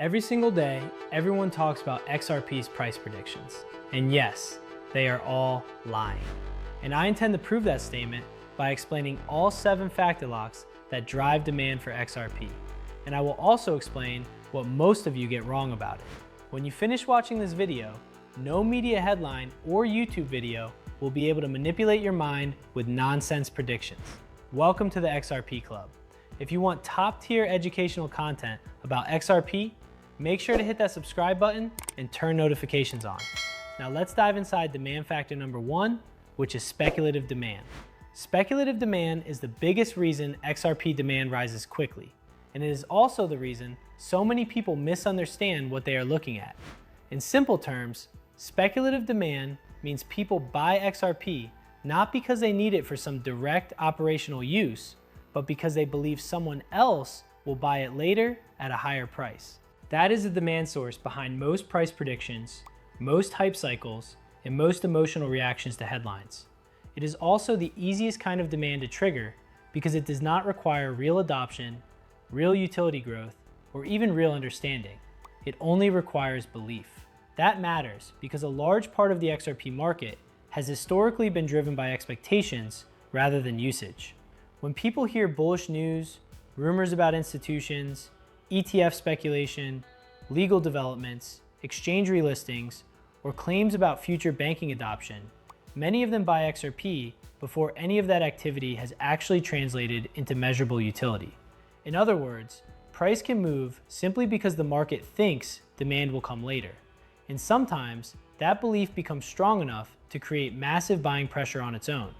Every single day, everyone talks about XRP's price predictions. And yes, they are all lying. And I intend to prove that statement by explaining all 7 factor locks that drive demand for XRP. And I will also explain what most of you get wrong about it. When you finish watching this video, no media headline or YouTube video will be able to manipulate your mind with nonsense predictions. Welcome to the XRP Club. If you want top-tier educational content about XRP, make sure to hit that subscribe button and turn notifications on. Now let's dive inside demand factor number 1, which is speculative demand. Speculative demand is the biggest reason XRP demand rises quickly, and it is also the reason so many people misunderstand what they are looking at. In simple terms, speculative demand means people buy XRP not because they need it for some direct operational use, but because they believe someone else will buy it later at a higher price. That is the demand source behind most price predictions, most hype cycles, and most emotional reactions to headlines. It is also the easiest kind of demand to trigger because it does not require real adoption, real utility growth, or even real understanding. It only requires belief. That matters because a large part of the XRP market has historically been driven by expectations rather than usage. When people hear bullish news, rumors about institutions, ETF speculation, legal developments, exchange relistings, or claims about future banking adoption, many of them buy XRP before any of that activity has actually translated into measurable utility. In other words, price can move simply because the market thinks demand will come later. And sometimes that belief becomes strong enough to create massive buying pressure on its own,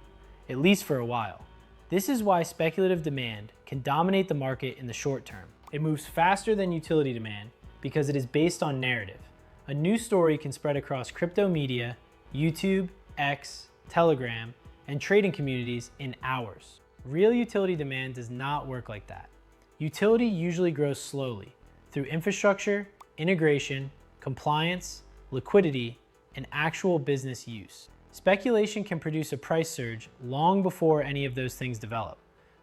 at least for a while. This is why speculative demand can dominate the market in the short term. It moves faster than utility demand because it is based on narrative. A news story can spread across crypto media, YouTube, X, Telegram, and trading communities in hours. Real utility demand does not work like that. Utility usually grows slowly through infrastructure, integration, compliance, liquidity, and actual business use. Speculation can produce a price surge long before any of those things develop,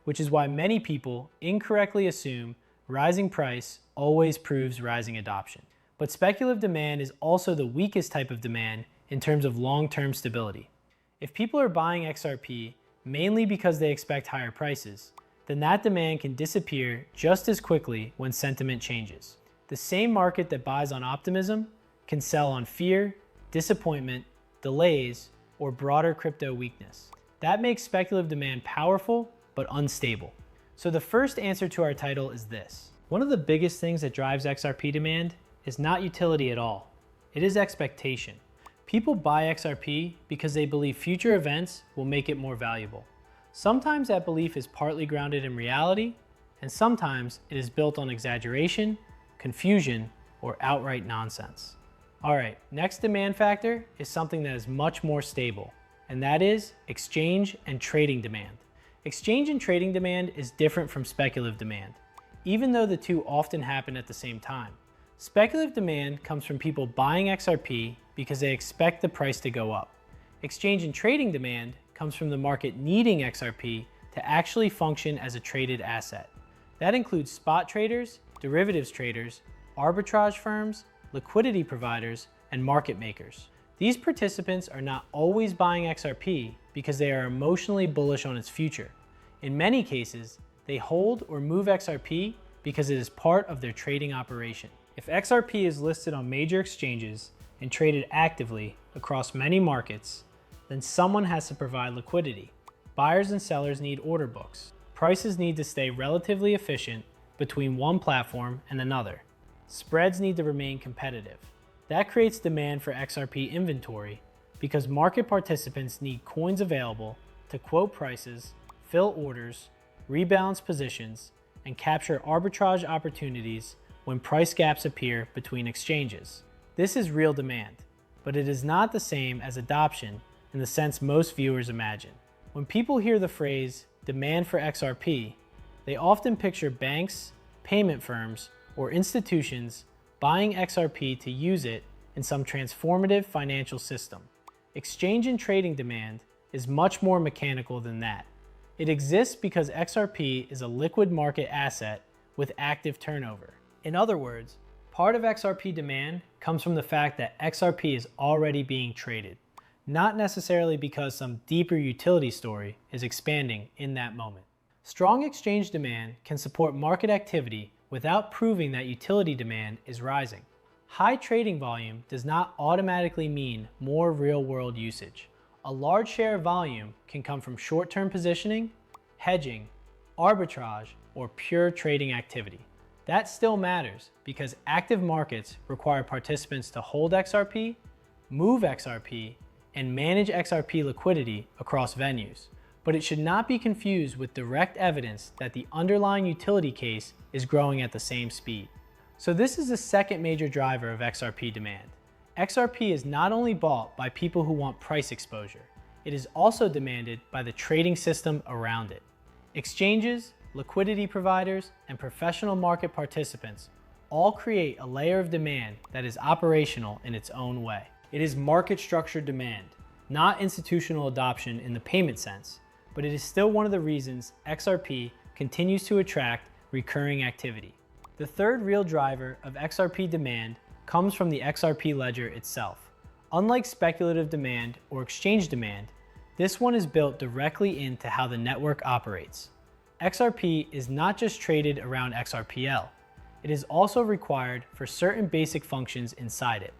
which is why many people incorrectly assume rising price always proves rising adoption. But speculative demand is also the weakest type of demand in terms of long-term stability. If people are buying XRP mainly because they expect higher prices, then that demand can disappear just as quickly when sentiment changes. The same market that buys on optimism can sell on fear, disappointment, delays, or broader crypto weakness. That makes speculative demand powerful but unstable. So the first answer to our title is this. One of the biggest things that drives XRP demand is not utility at all. It is expectation. People buy XRP because they believe future events will make it more valuable. Sometimes that belief is partly grounded in reality, and sometimes it is built on exaggeration, confusion, or outright nonsense. All right, next demand factor is something that is much more stable, and that is exchange and trading demand. Exchange and trading demand is different from speculative demand, even though the two often happen at the same time. Speculative demand comes from people buying XRP because they expect the price to go up. Exchange and trading demand comes from the market needing XRP to actually function as a traded asset. That includes spot traders, derivatives traders, arbitrage firms, liquidity providers, and market makers. These participants are not always buying XRP because they are emotionally bullish on its future. In many cases, they hold or move XRP because it is part of their trading operation. If XRP is listed on major exchanges and traded actively across many markets, then someone has to provide liquidity. Buyers and sellers need order books. Prices need to stay relatively efficient between one platform and another. Spreads need to remain competitive. That creates demand for XRP inventory because market participants need coins available to quote prices, fill orders, rebalance positions, and capture arbitrage opportunities when price gaps appear between exchanges. This is real demand, but it is not the same as adoption in the sense most viewers imagine. When people hear the phrase demand for XRP, they often picture banks, payment firms, or institutions buying XRP to use it in some transformative financial system. Exchange and trading demand is much more mechanical than that. It exists because XRP is a liquid market asset with active turnover. In other words, Part of XRP demand comes from the fact that XRP is already being traded, not necessarily because some deeper utility story is expanding in that moment. Strong exchange demand can support market activity without proving that utility demand is rising. High trading volume does not automatically mean more real-world usage. A large share of volume can come from short-term positioning, hedging, arbitrage, or pure trading activity. That still matters because active markets require participants to hold XRP, move XRP, and manage XRP liquidity across venues. But it should not be confused with direct evidence that the underlying utility case is growing at the same speed. So this is the second major driver of XRP demand. XRP is not only bought by people who want price exposure, it is also demanded by the trading system around it. Exchanges, liquidity providers, and professional market participants all create a layer of demand that is operational in its own way. It is market structured demand, not institutional adoption in the payment sense, but it is still one of the reasons XRP continues to attract recurring activity. The third real driver of XRP demand comes from the XRP Ledger itself. Unlike speculative demand or exchange demand, this one is built directly into how the network operates. XRP is not just traded around XRPL, it is also required for certain basic functions inside it.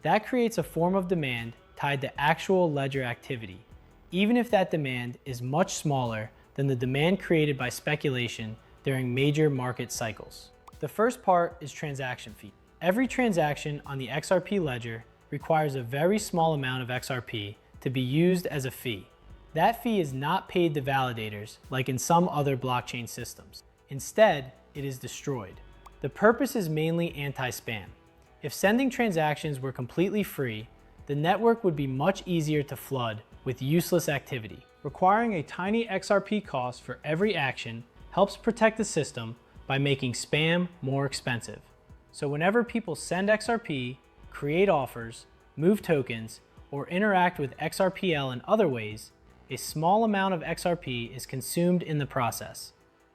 That creates a form of demand tied to actual ledger activity, even if that demand is much smaller than the demand created by speculation during major market cycles. The first part is transaction fee. Every transaction on the XRP ledger requires a very small amount of XRP to be used as a fee. That fee is not paid to validators like in some other blockchain systems. Instead, it is destroyed. The purpose is mainly anti-spam. If sending transactions were completely free, the network would be much easier to flood with useless activity. Requiring a tiny XRP cost for every action helps protect the system by making spam more expensive. So whenever people send XRP, create offers, move tokens, or interact with XRPL in other ways, a small amount of XRP is consumed in the process.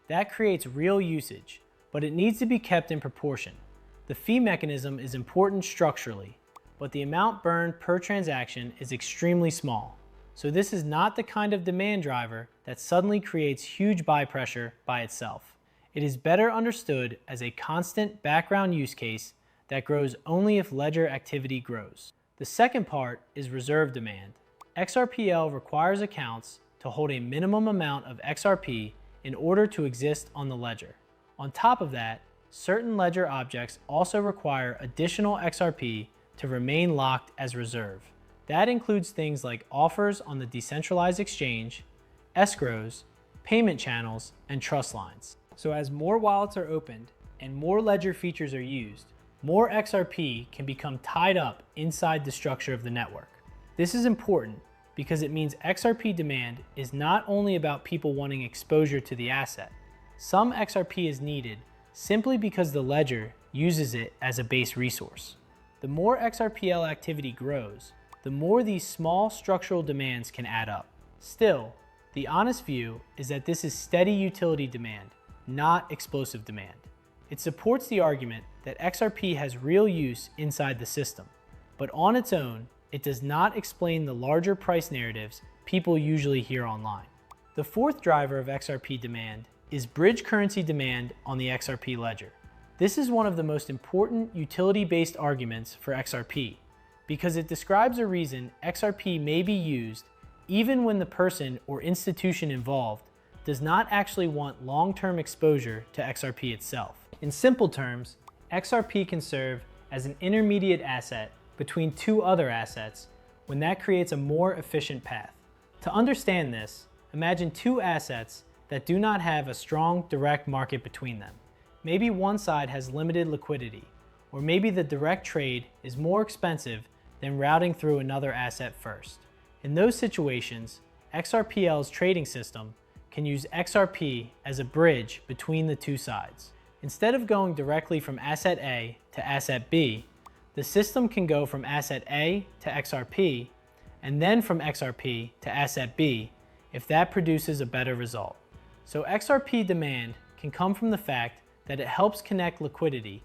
That creates real usage, but it needs to be kept in proportion. The fee mechanism is important structurally, but the amount burned per transaction is extremely small. So this is not the kind of demand driver that suddenly creates huge buy pressure by itself. It is better understood as a constant background use case that grows only if ledger activity grows. The second part is reserve demand. XRPL requires accounts to hold a minimum amount of XRP in order to exist on the ledger. On top of that, certain ledger objects also require additional XRP to remain locked as reserve. That includes things like offers on the decentralized exchange, escrows, payment channels, and trust lines. So as more wallets are opened and more ledger features are used, more XRP can become tied up inside the structure of the network. This is important because it means XRP demand is not only about people wanting exposure to the asset. Some XRP is needed simply because the ledger uses it as a base resource. The more XRPL activity grows, the more these small structural demands can add up. Still, the honest view is that this is steady utility demand, not explosive demand. It supports the argument that XRP has real use inside the system, but on its own, it does not explain the larger price narratives people usually hear online. The fourth driver of XRP demand is bridge currency demand on the XRP ledger. This is one of the most important utility-based arguments for XRP because it describes a reason XRP may be used even when the person or institution involved does not actually want long-term exposure to XRP itself. In simple terms, XRP can serve as an intermediate asset between two other assets when that creates a more efficient path. To understand this, imagine two assets that do not have a strong direct market between them. Maybe one side has limited liquidity, or maybe the direct trade is more expensive than routing through another asset first. In those situations, XRPL's trading system can use XRP as a bridge between the two sides. Instead of going directly from asset A to asset B, the system can go from asset A to XRP, and then from XRP to asset B if that produces a better result. So XRP demand can come from the fact that it helps connect liquidity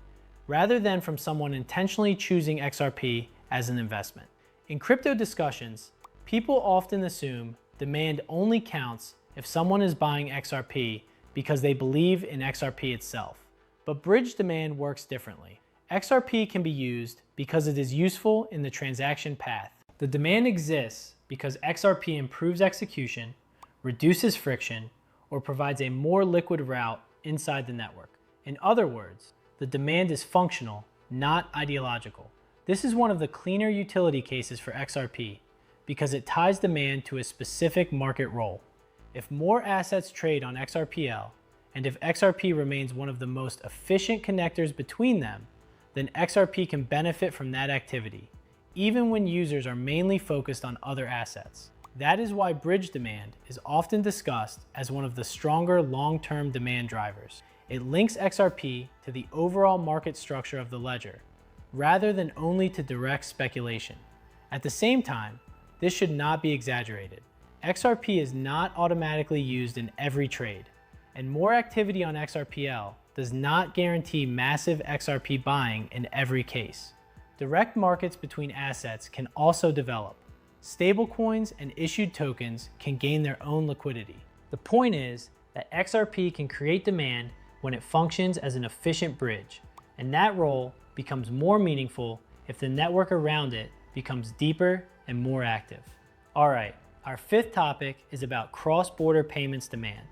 rather than from someone intentionally choosing XRP as an investment. In crypto discussions, people often assume demand only counts if someone is buying XRP because they believe in XRP itself. But bridge demand works differently. XRP can be used because it is useful in the transaction path. The demand exists because XRP improves execution, reduces friction, or provides a more liquid route inside the network. In other words, the demand is functional, not ideological. This is one of the cleaner utility cases for XRP because it ties demand to a specific market role. If more assets trade on XRPL, and if XRP remains one of the most efficient connectors between them, then XRP can benefit from that activity, even when users are mainly focused on other assets. That is why bridge demand is often discussed as one of the stronger long-term demand drivers. It links XRP to the overall market structure of the ledger, rather than only to direct speculation. At the same time, this should not be exaggerated. XRP is not automatically used in every trade, and more activity on XRPL does not guarantee massive XRP buying in every case. Direct markets between assets can also develop. Stablecoins and issued tokens can gain their own liquidity. The point is that XRP can create demand when it functions as an efficient bridge, and that role becomes more meaningful if the network around it becomes deeper and more active. All right, our fifth topic is about cross-border payments demand.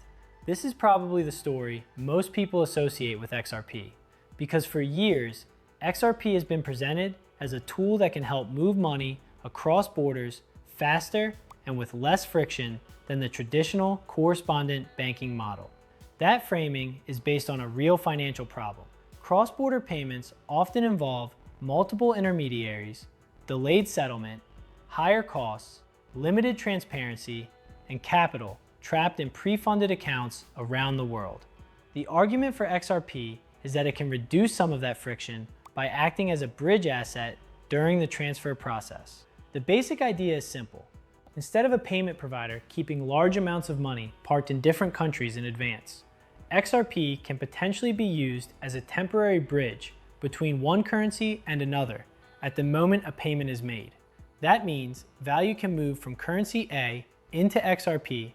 This is probably the story most people associate with XRP, because for years, XRP has been presented as a tool that can help move money across borders faster and with less friction than the traditional correspondent banking model. That framing is based on a real financial problem. Cross-border payments often involve multiple intermediaries, delayed settlement, higher costs, limited transparency, and capital trapped in pre-funded accounts around the world. The argument for XRP is that it can reduce some of that friction by acting as a bridge asset during the transfer process. The basic idea is simple. Instead of a payment provider keeping large amounts of money parked in different countries in advance, XRP can potentially be used as a temporary bridge between one currency and another at the moment a payment is made. That means value can move from currency A into XRP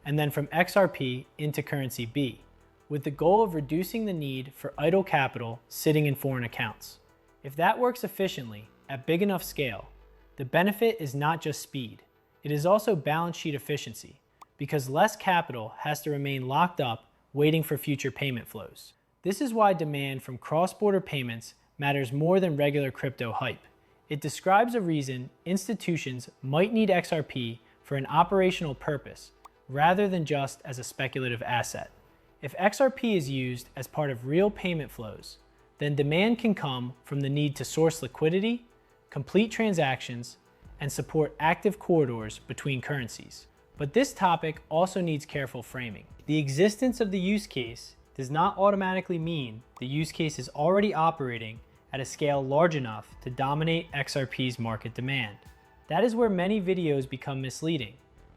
and then from XRP into currency B, with the goal of reducing the need for idle capital sitting in foreign accounts. If that works efficiently at big enough scale, the benefit is not just speed, it is also balance sheet efficiency, because less capital has to remain locked up waiting for future payment flows. This is why demand from cross-border payments matters more than regular crypto hype. It describes a reason institutions might need XRP for an operational purpose, rather than just as a speculative asset. If XRP is used as part of real payment flows, then demand can come from the need to source liquidity, complete transactions, and support active corridors between currencies. But this topic also needs careful framing. The existence of the use case does not automatically mean the use case is already operating at a scale large enough to dominate XRP's market demand. That is where many videos become misleading.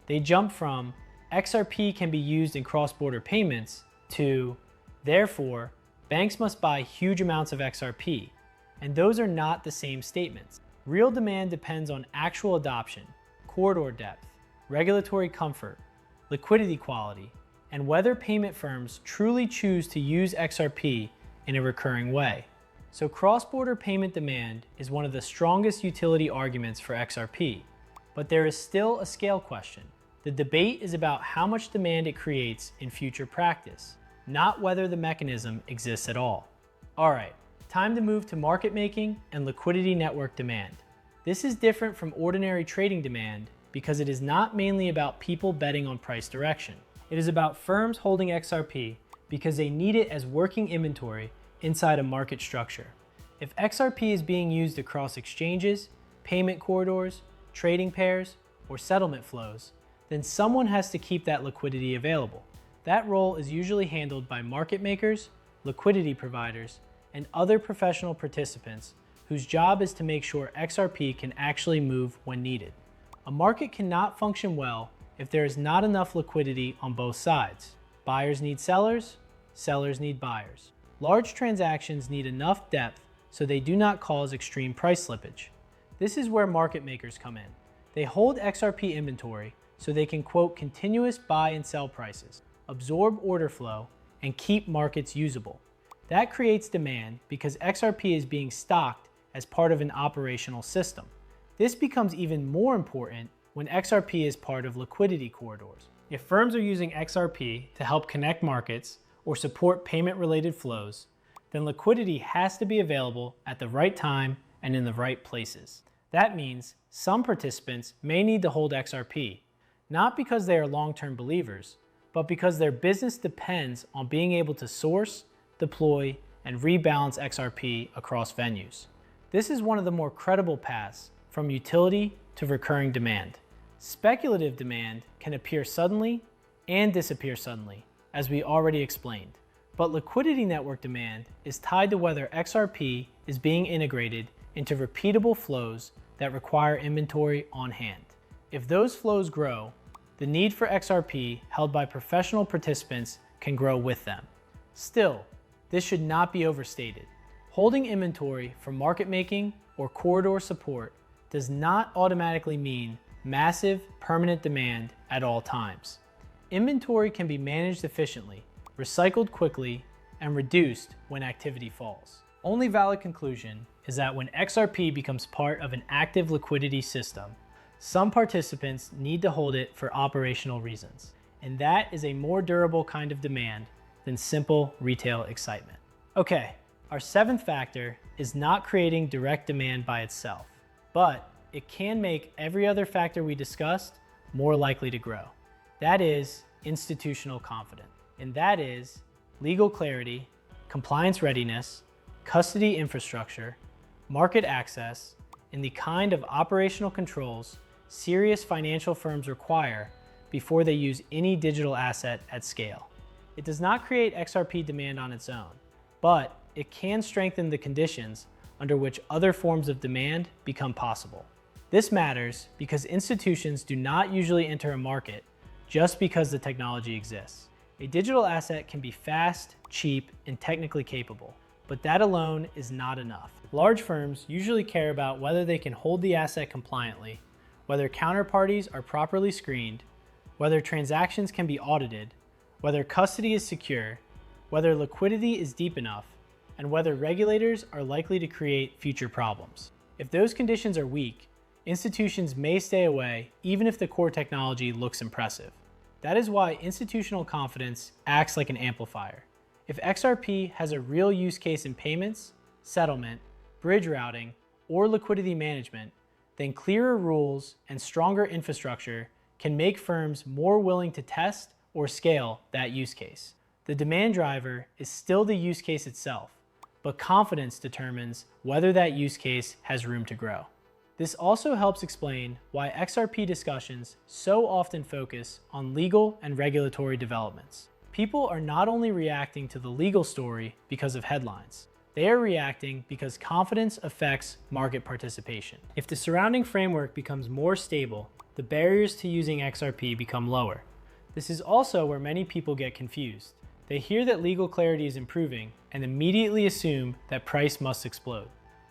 They jump from XRP can be used in cross-border payments to, therefore, banks must buy huge amounts of XRP, and those are not the same statements. Real demand depends on actual adoption, corridor depth, regulatory comfort, liquidity quality, and whether payment firms truly choose to use XRP in a recurring way. So cross-border payment demand is one of the strongest utility arguments for XRP, but there is still a scale question. The debate is about how much demand it creates in future practice, not whether the mechanism exists at all. All right, time to move to market making and liquidity network demand. This is different from ordinary trading demand because it is not mainly about people betting on price direction. It is about firms holding XRP because they need it as working inventory inside a market structure. If XRP is being used across exchanges, payment corridors, trading pairs, or settlement flows, then someone has to keep that liquidity available. That role is usually handled by market makers, liquidity providers, and other professional participants whose job is to make sure XRP can actually move when needed. A market cannot function well if there is not enough liquidity on both sides. Buyers need sellers, sellers need buyers. Large transactions need enough depth so they do not cause extreme price slippage. This is where market makers come in. They hold XRP inventory so they can quote continuous buy and sell prices, absorb order flow, and keep markets usable. That creates demand because XRP is being stocked as part of an operational system. This becomes even more important when XRP is part of liquidity corridors. If firms are using XRP to help connect markets or support payment-related flows, then liquidity has to be available at the right time and in the right places. That means some participants may need to hold XRP, not because they are long-term believers, but because their business depends on being able to source, deploy, and rebalance XRP across venues. This is one of the more credible paths from utility to recurring demand. Speculative demand can appear suddenly and disappear suddenly, as we already explained. But liquidity network demand is tied to whether XRP is being integrated into repeatable flows that require inventory on hand. If those flows grow, the need for XRP held by professional participants can grow with them. Still, this should not be overstated. Holding inventory for market making or corridor support does not automatically mean massive, permanent demand at all times. Inventory can be managed efficiently, recycled quickly, and reduced when activity falls. Only valid conclusion is that when XRP becomes part of an active liquidity system, some participants need to hold it for operational reasons, and that is a more durable kind of demand than simple retail excitement. Okay, our seventh factor is not creating direct demand by itself, but it can make every other factor we discussed more likely to grow. That is institutional confidence, and that is legal clarity, compliance readiness, custody infrastructure, market access, and the kind of operational controls serious financial firms require before they use any digital asset at scale. It does not create XRP demand on its own, but it can strengthen the conditions under which other forms of demand become possible. This matters because institutions do not usually enter a market just because the technology exists. A digital asset can be fast, cheap, and technically capable, but that alone is not enough. Large firms usually care about whether they can hold the asset compliantly, whether counterparties are properly screened, whether transactions can be audited, whether custody is secure, whether liquidity is deep enough, and whether regulators are likely to create future problems. If those conditions are weak, institutions may stay away even if the core technology looks impressive. That is why institutional confidence acts like an amplifier. If XRP has a real use case in payments, settlement, bridge routing, or liquidity management, then clearer rules and stronger infrastructure can make firms more willing to test or scale that use case. The demand driver is still the use case itself, but confidence determines whether that use case has room to grow. This also helps explain why XRP discussions so often focus on legal and regulatory developments. People are not only reacting to the legal story because of headlines, they are reacting because confidence affects market participation. If the surrounding framework becomes more stable, the barriers to using XRP become lower. This is also where many people get confused. They hear that legal clarity is improving and immediately assume that price must explode.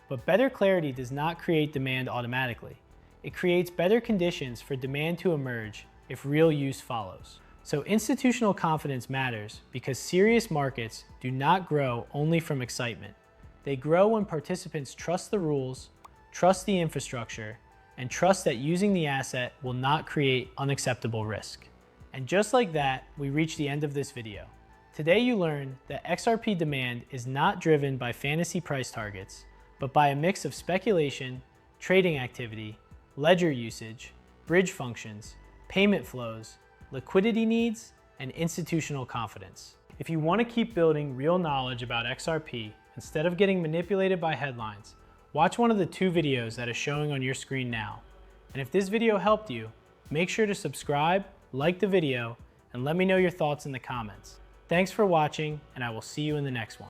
But better clarity does not create demand automatically. It creates better conditions for demand to emerge if real use follows. So institutional confidence matters because serious markets do not grow only from excitement. They grow when participants trust the rules, trust the infrastructure, and trust that using the asset will not create unacceptable risk. And just like that, we reach the end of this video. Today you learned that XRP demand is not driven by fantasy price targets, but by a mix of speculation, trading activity, ledger usage, bridge functions, payment flows, liquidity needs, and institutional confidence. If you want to keep building real knowledge about XRP instead of getting manipulated by headlines, watch one of the 2 videos that is showing on your screen now. And if this video helped you, make sure to subscribe, like the video, and let me know your thoughts in the comments. Thanks for watching, and I will see you in the next one.